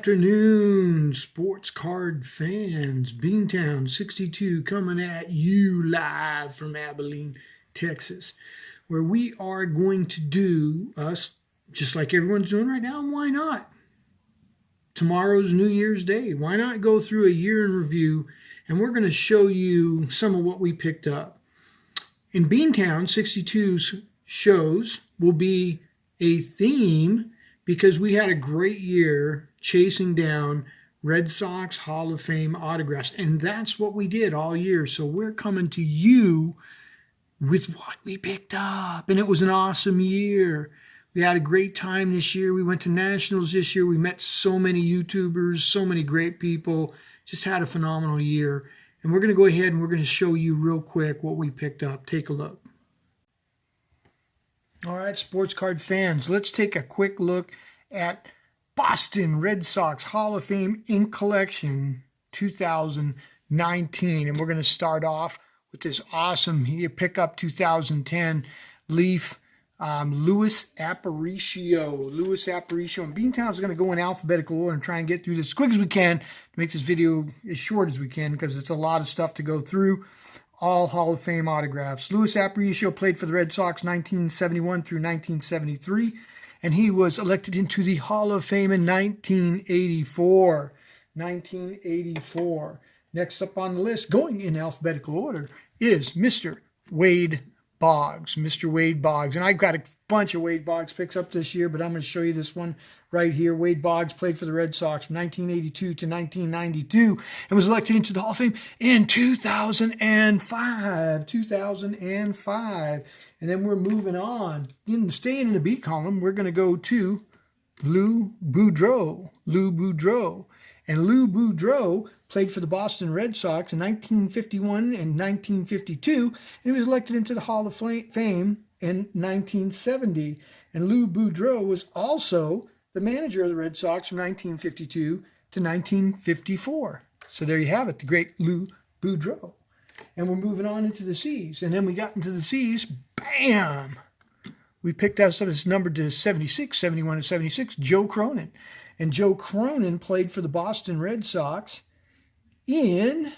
afternoon, sports card fans. Beantown 62 coming at you live from Abilene, Texas, where we are going to do us just like everyone's doing right now. And why not? Tomorrow's New Year's Day. Why not go through a year in review? And we're going to show you some of what we picked up. In Beantown 62's shows will be a theme because we had a great year chasing down Red Sox Hall of Fame autographs. And that's what we did all year. So we're coming to you with what we picked up. And it was an awesome year. We had a great time this year. We went to nationals this year. We met so many YouTubers, so many great people. Just had a phenomenal year. And we're going to go ahead and we're going to show you real quick what we picked up. Take a look. All right, sports card fans, let's take a quick look at Boston Red Sox Hall of Fame Ink Collection 2019. And we're going to start off with this awesome pickup 2010 Leaf Luis Aparicio. And Beantown is going to go in alphabetical order and try and get through this as quick as we can to make this video as short as we can because it's a lot of stuff to go through. All Hall of Fame autographs. Luis Aparicio played for the Red Sox 1971 through 1973, and he was elected into the Hall of Fame in 1984. Next up on the list, going in alphabetical order, is Mr. Wade Boggs. And I've got a bunch of Wade Boggs picks up this year, but I'm going to show you this one right here. Wade Boggs played for the Red Sox from 1982 to 1992 and was elected into the Hall of Fame in 2005. And then we're moving on. Staying in the B column, we're going to go to Lou Boudreau. And Lou Boudreau played for the Boston Red Sox in 1951 and 1952, and he was elected into the Hall of Fame in 1970. And Lou Boudreau was also the manager of the Red Sox from 1952 to 1954. So there you have it, the great Lou Boudreau. And we're moving on into the C's. And then we got into the C's, bam! We picked out some of this numbered to 76, 71 and 76, Joe Cronin. And Joe Cronin played for the Boston Red Sox in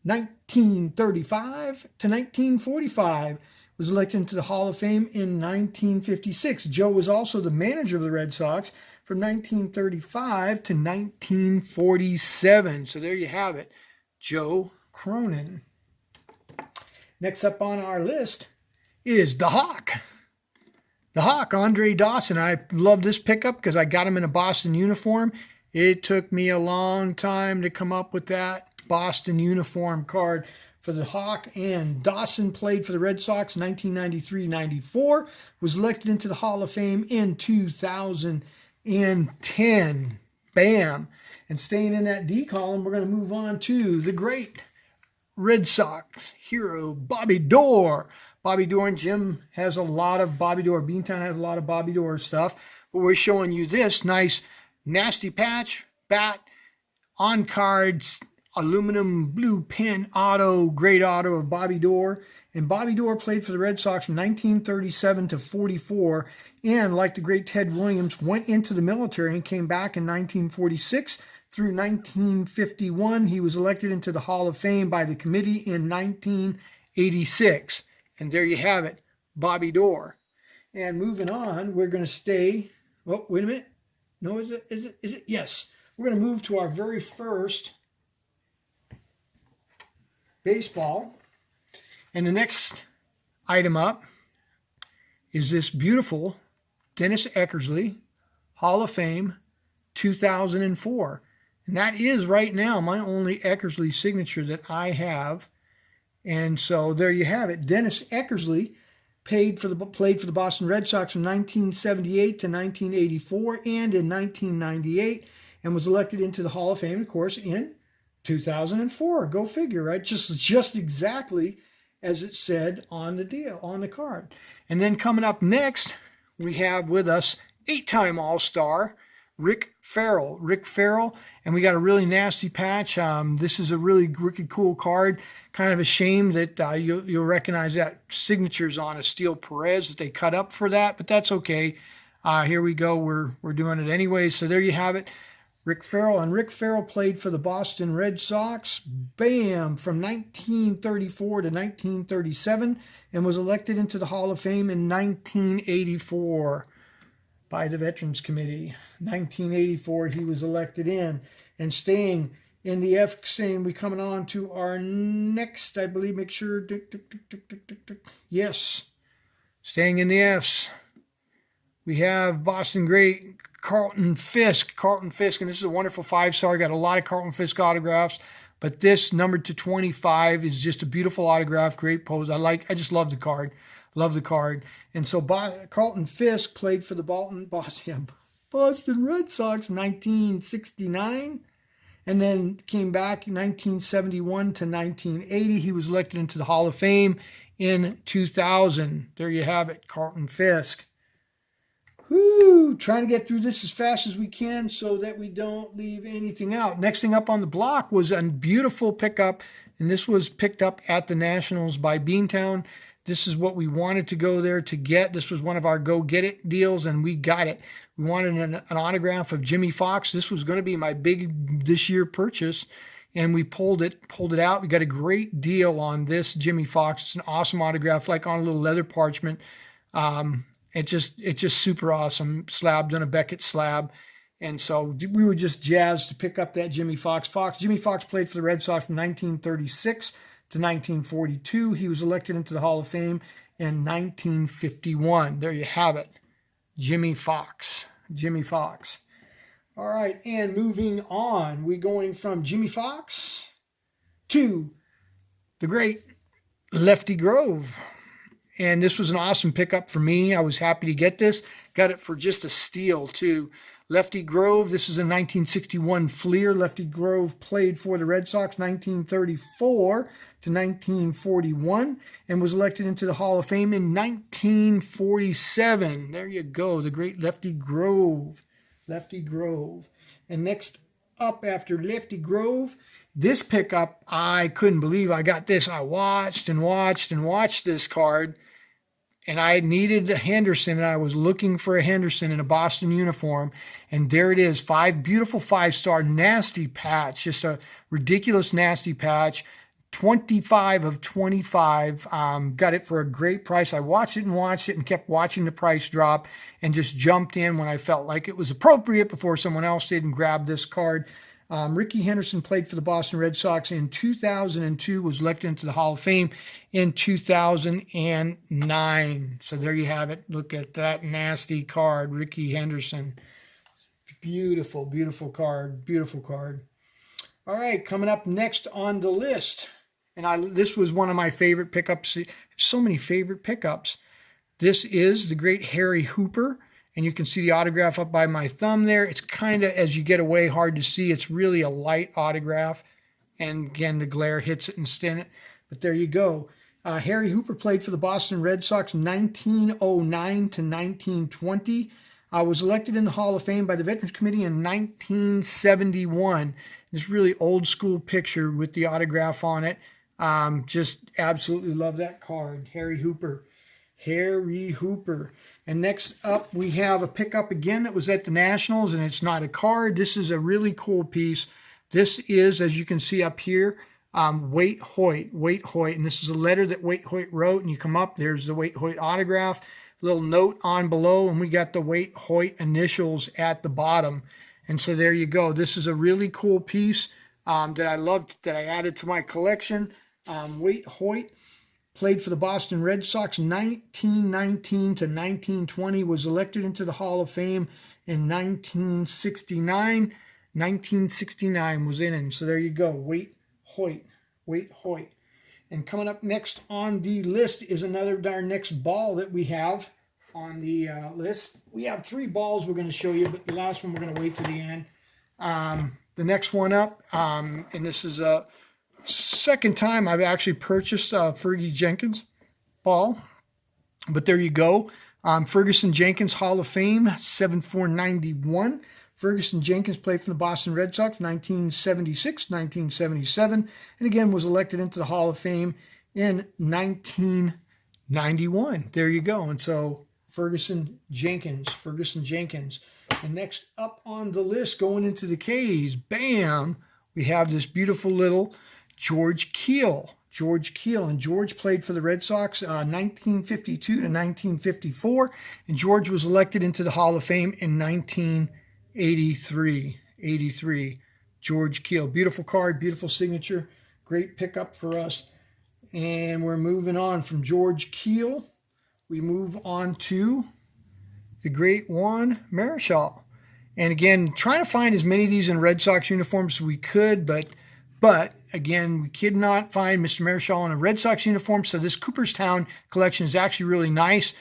1935 to 1945. Was elected into the Hall of Fame in 1956. Joe was also the manager of the Red Sox from 1935 to 1947. So there you have it, Joe Cronin. Next up on our list is the Hawk. The Hawk, Andre Dawson. I love this pickup because I got him in a Boston uniform. It took me a long time to come up with that Boston uniform card for the Hawk. And Dawson played for the Red Sox 1993-94. Was elected into the Hall of Fame in 2010. Bam. And staying in that D column, we're going to move on to the great Red Sox hero, Bobby Doerr. Bobby Doerr, and Jim has a lot of Bobby Doerr. Beantown has a lot of Bobby Doerr stuff. But we're showing you this nice nasty patch, bat, on cards, aluminum blue pin auto, great auto of Bobby Doerr. And Bobby Doerr played for the Red Sox from 1937 to 44. And like the great Ted Williams, went into the military and came back in 1946 through 1951. He was elected into the Hall of Fame by the committee in 1986. And there you have it, Bobby Doerr. And moving on, we're going to stay. Oh, wait a minute. No, is it? Yes. We're going to move to our very first baseball. And the next item up is this beautiful Dennis Eckersley Hall of Fame 2004. And that is right now my only Eckersley signature that I have. And so there you have it. Dennis Eckersley played for the Boston Red Sox from 1978 to 1984 and in 1998, and was elected into the Hall of Fame, of course, in 2004. Go figure, right? Just exactly as it said on the card. And then coming up next, we have with us 8-time All-Star Rick Farrell, and we got a really nasty patch. This is a really wicked cool card. Kind of a shame that you'll recognize that signatures on a Steel Perez that they cut up for that, but that's okay. Here we go. We're doing it anyway. So there you have it. Rick Farrell. And Rick Farrell played for the Boston Red Sox, bam, from 1934 to 1937, and was elected into the Hall of Fame in 1984 by the Veterans Committee. 1984, he was elected in. And staying in the F, saying we coming on to our next, I believe, make sure, yes, staying in the Fs, we have Boston great Carlton Fisk, and this is a wonderful 5-star. Got a lot of Carlton Fisk autographs, but this numbered to 25 is just a beautiful autograph, great pose. I just love the card, And so Carlton Fisk played for the Boston Red Sox 1969, and then came back in 1971 to 1980. He was elected into the Hall of Fame in 2000. There you have it, Carlton Fisk. Woo! Trying to get through this as fast as we can so that we don't leave anything out. Next thing up on the block was a beautiful pickup, and this was picked up at the Nationals by Beantown. This is what we wanted to go there to get. This was one of our go get it deals, and we got it. We wanted an autograph of Jimmy Fox. This was going to be my big this year purchase, and we pulled it out. We got a great deal on this Jimmy Fox. It's an awesome autograph, like on a little leather parchment. It's just super awesome. Slabbed on a Beckett slab. And so we were just jazzed to pick up that Jimmy Fox. Jimmy Fox played for the Red Sox from 1936 to 1942. He was elected into the Hall of Fame in 1951. There you have it. Jimmy Fox. All right, and moving on, we're going from Jimmy Fox to the great Lefty Grove. And this was an awesome pickup for me. I was happy to get this. Got it for just a steal, too. Lefty Grove, this is a 1961 Fleer. Lefty Grove played for the Red Sox 1934 to 1941 and was elected into the Hall of Fame in 1947. There you go, the great Lefty Grove. And next up after Lefty Grove, this pickup, I couldn't believe I got this. I watched this card, and I needed a Henderson, and I was looking for a Henderson in a Boston uniform, and there it is, beautiful 5-star, nasty patch, just a ridiculous nasty patch, 25 of 25, got it for a great price. I watched it and kept watching the price drop and just jumped in when I felt like it was appropriate before someone else did and grabbed this card. Ricky Henderson played for the Boston Red Sox in 2002, was elected into the Hall of Fame in 2009. So there you have it. Look at that nasty card, Ricky Henderson. Beautiful card. All right, coming up next on the list, and this was one of my favorite pickups. So many favorite pickups. This is the great Harry Hooper. And you can see the autograph up by my thumb there. It's kind of, as you get away, hard to see. It's really a light autograph. And again, the glare hits it instead. But there you go. Harry Hooper played for the Boston Red Sox 1909 to 1920. Was elected in the Hall of Fame by the Veterans Committee in 1971. This really old school picture with the autograph on it. Just absolutely love that card. Harry Hooper. And next up, we have a pickup again that was at the Nationals, and it's not a card. This is a really cool piece. This is, as you can see up here, Waite Hoyt. And this is a letter that Waite Hoyt wrote, and you come up, there's the Waite Hoyt autograph, little note on below, and we got the Waite Hoyt initials at the bottom. And so there you go. This is a really cool piece that I loved, that I added to my collection. Waite Hoyt played for the Boston Red Sox 1919 to 1920, was elected into the Hall of Fame in 1969. 1969 was in it. So there you go, Waite Hoyt. And coming up next on the list is our next ball that we have on the list. We have 3 balls we're going to show you, but the last one we're going to wait to the end. The next one up, and this is a second time I've actually purchased a Fergie Jenkins ball, but there you go. Ferguson Jenkins Hall of Fame, 7/4/91. Ferguson Jenkins played for the Boston Red Sox 1976, 1977, and again was elected into the Hall of Fame in 1991. There you go. And so Ferguson Jenkins. And next up on the list, going into the K's, bam, we have this beautiful little George Keel. And George played for the Red Sox 1952 to 1954, and George was elected into the Hall of Fame in 1983. George Keel, beautiful card, beautiful signature, great pickup for us. And we're moving on from George Keel. We move on to the great Juan Marichal. And again, trying to find as many of these in Red Sox uniforms as we could, but again, we could not find Mr. Marichal in a Red Sox uniform. So this Cooperstown collection is actually really nice.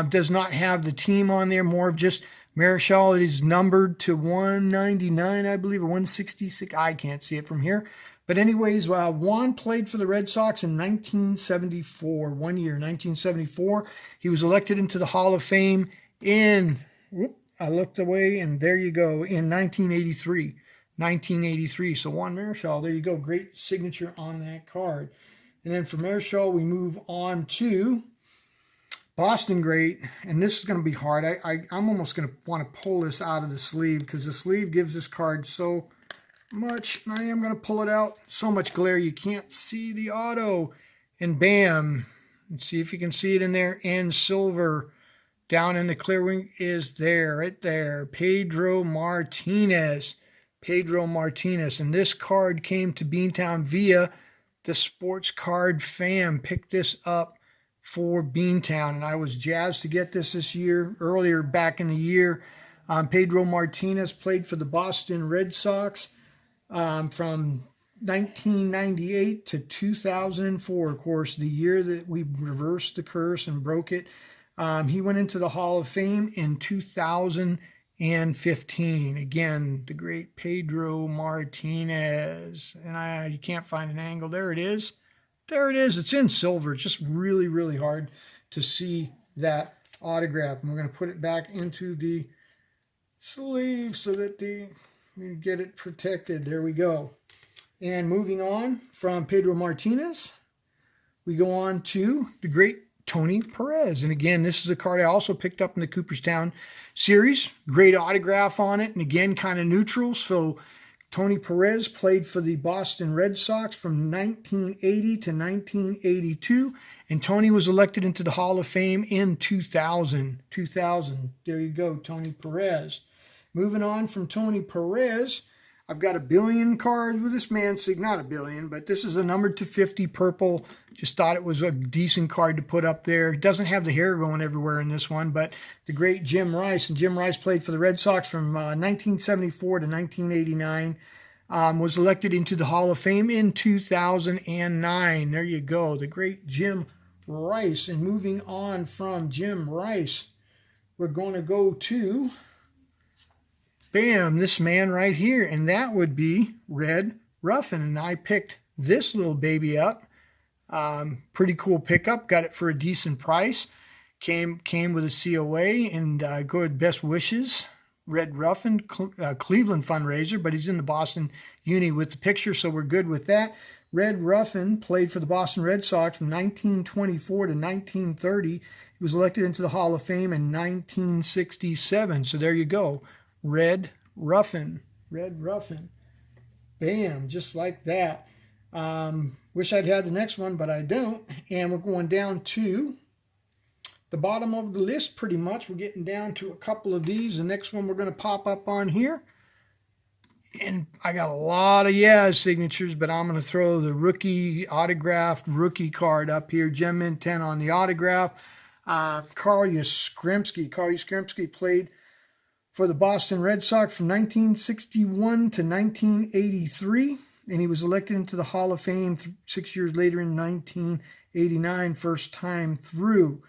Does not have the team on there, more of just Marichal. It is numbered to 199, I believe, or 166. I can't see it from here. But anyways, Juan played for the Red Sox in 1974, 1 year, 1974. He was elected into the Hall of Fame in, I looked away, and there you go, in 1983. So Juan Marichal, there you go. Great signature on that card. And then for Marichal, we move on to Boston great. And this is going to be hard. I'm almost going to want to pull this out of the sleeve because the sleeve gives this card so much. I am going to pull it out. So much glare you can't see the auto. And bam. Let's see if you can see it in there. And silver down in the clear wing is there, right there. Pedro Martinez. And this card came to Beantown via the Sports Card Fam. Picked this up for Beantown, and I was jazzed to get this year, earlier back in the year. Pedro Martinez played for the Boston Red Sox from 1998 to 2004, of course, the year that we reversed the curse and broke it. He went into the Hall of Fame in 2015. Again, the great Pedro Martinez. And you can't find an angle. There it is. It's in silver. It's just really, really hard to see that autograph. And we're going to put it back into the sleeve so that we get it protected. There we go. And moving on from Pedro Martinez, we go on to the great Tony Perez. And again, this is a card I also picked up in the Cooperstown series. Great autograph on it. And again, kind of neutral. So Tony Perez played for the Boston Red Sox from 1980 to 1982. And Tony was elected into the Hall of Fame in 2000. There you go, Tony Perez. Moving on from Tony Perez, I've got a billion cards with this man, not a billion, but this is a numbered to 50 purple. Just thought it was a decent card to put up there. It doesn't have the hair going everywhere in this one, but the great Jim Rice. And Jim Rice played for the Red Sox from 1974 to 1989. Was elected into the Hall of Fame in 2009. There you go, the great Jim Rice. And moving on from Jim Rice, we're going to go to, bam, this man right here. And that would be Red Ruffin. And I picked this little baby up. Pretty cool pickup. Got it for a decent price. Came with a COA and good best wishes. Red Ruffin, Cleveland fundraiser, but he's in the Boston uni with the picture, so we're good with that. Red Ruffin played for the Boston Red Sox from 1924 to 1930. He was elected into the Hall of Fame in 1967. So there you go. Red Ruffin. Bam, just like that. Wish I'd had the next one, but I don't. And we're going down to the bottom of the list pretty much. We're getting down to a couple of these. The next one we're going to pop up on here. And I got a lot of signatures, but I'm going to throw the autographed rookie card up here. Gem Mint 10 on the autograph. Carl Yastrzemski. Carl Yastrzemski played for the Boston Red Sox from 1961 to 1983. And he was elected into the Hall of Fame 6 years later in 1989, first time through.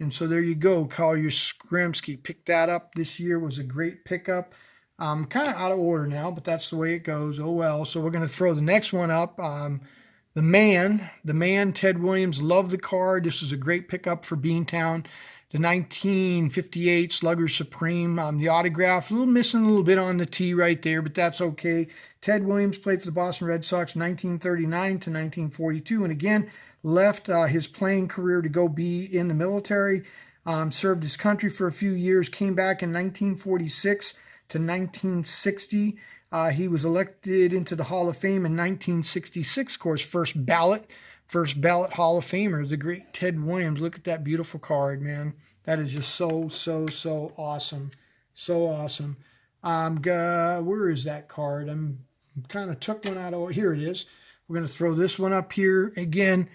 And so there you go, Carl Yastrzemski. Picked that up this year. Was a great pickup. Kind of out of order now, but that's the way it goes. Oh well. So we're going to throw the next one up. The man, Ted Williams. Love the card. This is a great pickup for Beantown. The 1958 Slugger Supreme. The autograph, missing a little bit on the T right there, but that's okay. Ted Williams played for the Boston Red Sox from 1939 to 1942, and again left his playing career to go be in the military. served his country for a few years, came back in 1946 to 1960. He was elected into the Hall of Fame in 1966, of course, first ballot Hall of Famer, the great Ted Williams. Look at that beautiful card, man. That is just so awesome. So awesome. Where is that card? I'm kind of took one out of, here it is. We're going to throw this one up here. Again,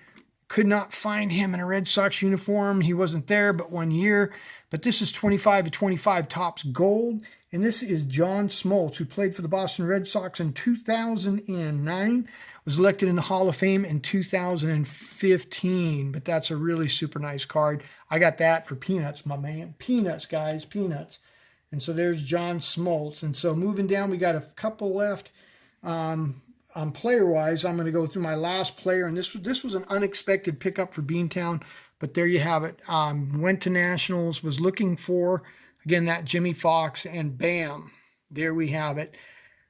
could not find him in a Red Sox uniform. He wasn't there but 1 year. But this is 25/25 Topps Gold. And this is John Smoltz, who played for the Boston Red Sox in 2009. Was elected in the Hall of Fame in 2015. But that's a really super nice card. I got that for peanuts, my man. Peanuts, guys, peanuts. And so there's John Smoltz. And so moving down, we got a couple left. On player-wise, I'm going to go through my last player. And this was an unexpected pickup for Beantown. But there you have it. Went to Nationals, was looking for, again, that Jimmy Fox. And bam, there we have it.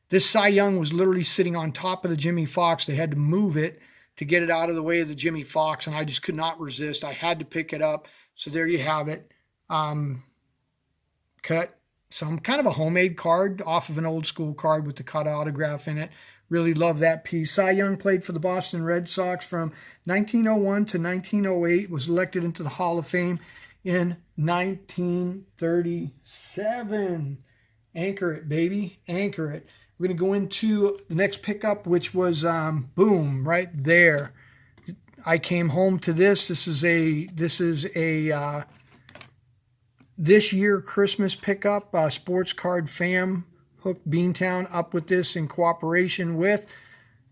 This Cy Young was literally sitting on top of the Jimmy Fox. They had to move it to get it out of the way of the Jimmy Fox. And I just could not resist. I had to pick it up. So there you have it. Cut. Some kind of a homemade card off of an old school card with the cut autograph in it. Really love that piece. Cy Young played for the Boston Red Sox from 1901 to 1908. Was elected into the Hall of Fame in 1937. Anchor it, baby. Anchor it. We're going to go into the next pickup, which was, boom, right there. I came home to this. This is a this year Christmas pickup, Sports Card Fam hooked Beantown up with this in cooperation with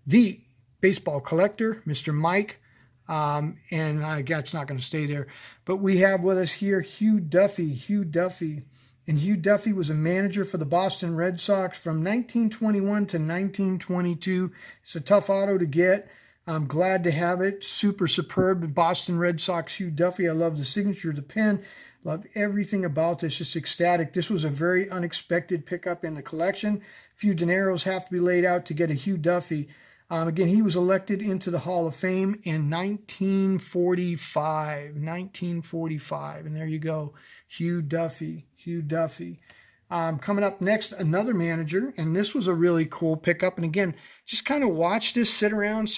the baseball collector, Mr. Mike. And I guess it's not going to stay there. But we have with us here Hugh Duffy. Hugh Duffy. And Hugh Duffy was a manager for the Boston Red Sox from 1921 to 1922. It's a tough auto to get. I'm glad to have it. Super superb. Boston Red Sox Hugh Duffy. I love the signature, the pen. Love everything about this. Just ecstatic. This was a very unexpected pickup in the collection. A few dineros have to be laid out to get a Hugh Duffy. Again, he was elected into the Hall of Fame in 1945. 1945. And there you go. Hugh Duffy. Hugh Duffy. Coming up next, another manager. And this was a really cool pickup. And again, just kind of watch this, sit around,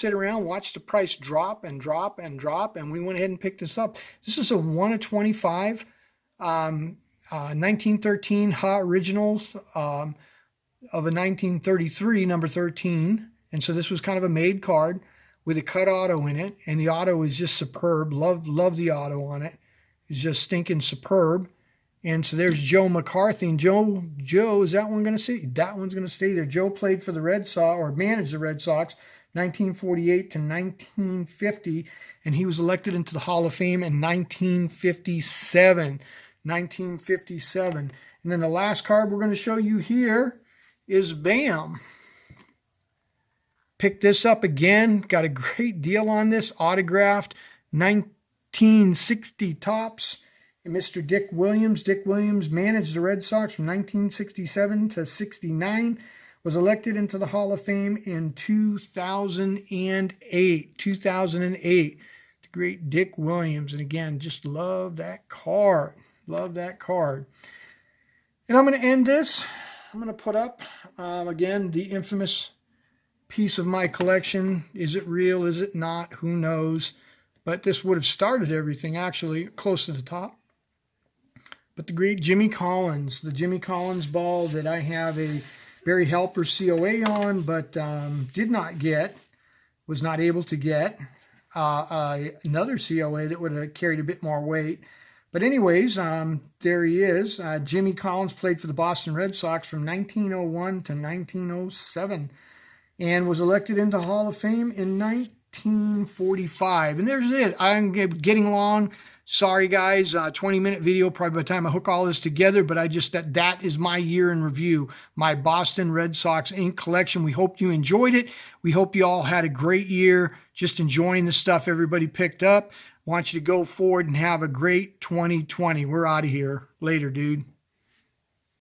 watch the price drop and drop and drop. And we went ahead and picked this up. This is a 1 of 25. 1913 Ha Originals of a 1933, number 13. And so this was kind of a made card with a cut auto in it. And the auto is just superb. Love the auto on it. It's just stinking superb. And so there's Joe McCarthy. And Joe, is that one going to stay? That one's going to stay there. Joe played for the Red Sox, or managed the Red Sox, 1948 to 1950. And he was elected into the Hall of Fame in 1957. 1957. And then the last card we're going to show you here is bam. Picked this up again. Got a great deal on this. Autographed 1960 Topps. And Mr. Dick Williams. Dick Williams managed the Red Sox from 1967 to 69. Was elected into the Hall of Fame in 2008. 2008. The great Dick Williams. And again, just love that card. Love that card. And I'm going to end this. I'm going to put up, again, the infamous piece of my collection. Is it real? Is it not? Who knows? But this would have started everything, actually, close to the top. But the great Jimmy Collins, the Jimmy Collins ball that I have a Barry Helper COA on, but did not get, was not able to get another COA that would have carried a bit more weight. But anyways, there he is. Jimmy Collins played for the Boston Red Sox from 1901 to 1907 and was elected into the Hall of Fame in 1945. And there's it. I'm getting long. Sorry, guys. 20-minute video probably by the time I hook all this together, but that is my year in review, my Boston Red Sox Ink collection. We hope you enjoyed it. We hope you all had a great year, just enjoying the stuff everybody picked up. Want you to go forward and have a great 2020. We're out of here. Later, dude.